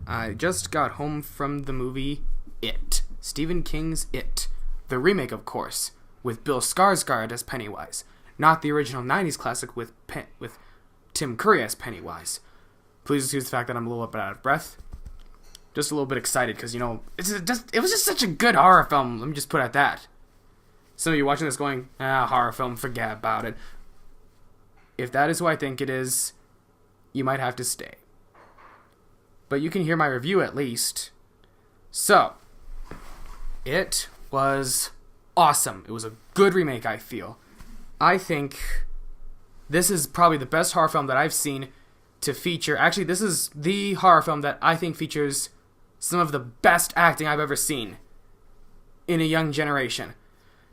I just got home from the movie It. Stephen King's It. The remake, of course, with Bill Skarsgård as Pennywise. Not the original 90s classic with Tim Curry as Pennywise. Please excuse the fact that I'm a little bit out of breath. Just a little bit excited because, it was just such a good horror film. Let me just put it at that. Some of you watching this going, horror film, forget about it. If that is who I think it is, you might have to stay. But you can hear my review at least. So, it was awesome. It was a good remake, I feel. I think this is probably the best horror film that I've seen to feature. Actually, this is the horror film that I think features some of the best acting I've ever seen in a young generation.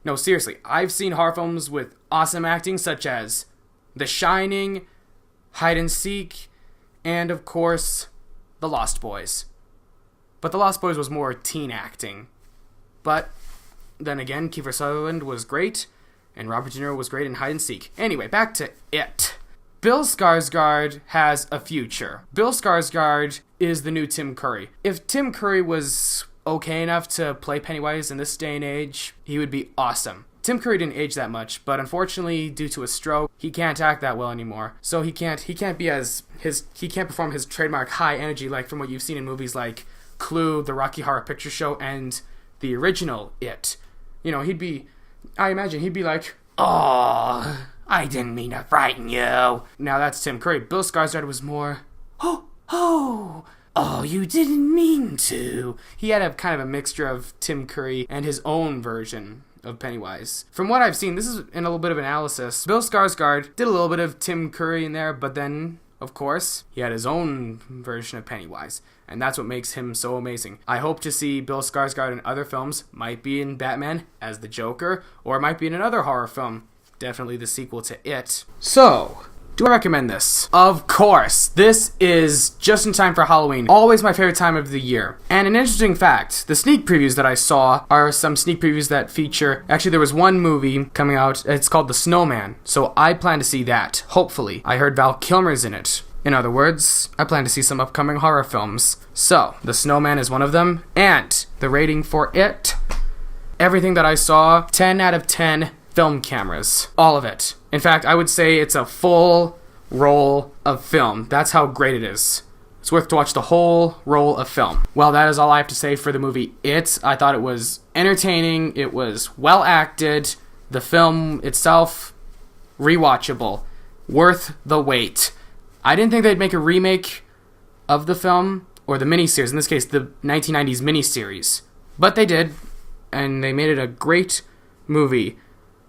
No, seriously, I've seen horror films with awesome acting such as The Shining, Hide and Seek, and of course, The Lost Boys. But The Lost Boys was more teen acting. But then again, Kiefer Sutherland was great, and Robert De Niro was great in Hide and Seek. Anyway, back to It. Bill Skarsgård has a future. Bill Skarsgård is the new Tim Curry. If Tim Curry was okay enough to play Pennywise in this day and age, he would be awesome. Tim Curry didn't age that much, but unfortunately, due to a stroke, he can't act that well anymore. So he can't perform his trademark high energy like from what you've seen in movies like Clue, The Rocky Horror Picture Show, and the original It. I imagine he'd be like, "Oh, I didn't mean to frighten you." Now that's Tim Curry. Bill Skarsgård was more, "Oh, you didn't mean to." He had a kind of a mixture of Tim Curry and his own version of Pennywise. From what I've seen, this is in a little bit of analysis. Bill Skarsgård did a little bit of Tim Curry in there, but then, of course, he had his own version of Pennywise. And that's what makes him so amazing. I hope to see Bill Skarsgård in other films. Might be in Batman as the Joker, or it might be in another horror film. Definitely the sequel to It. So, do I recommend this? Of course. This is just in time for Halloween. Always my favorite time of the year. And an interesting fact, the sneak previews that I saw are some sneak previews that feature... Actually, there was one movie coming out. It's called The Snowman. So I plan to see that, hopefully. I heard Val Kilmer's in it. In other words, I plan to see some upcoming horror films. So, The Snowman is one of them. And the rating for it, everything that I saw, 10 out of 10 film cameras. All of it. In fact, I would say it's a full roll of film. That's how great it is. It's worth to watch the whole roll of film. Well, that is all I have to say for the movie It. I thought it was entertaining. It was well acted. The film itself, rewatchable. Worth the wait. I didn't think they'd make a remake of the film, or the miniseries, in this case, the 1990s miniseries. But they did, and they made it a great movie.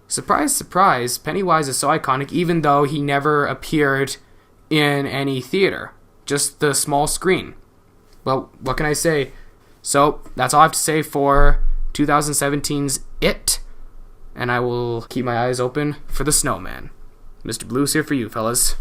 Surprise, surprise, Pennywise is so iconic, even though he never appeared in any theater. Just the small screen. Well, what can I say? So, that's all I have to say for 2017's It, and I will keep my eyes open for The Snowman. Mr. Blue's here for you, fellas.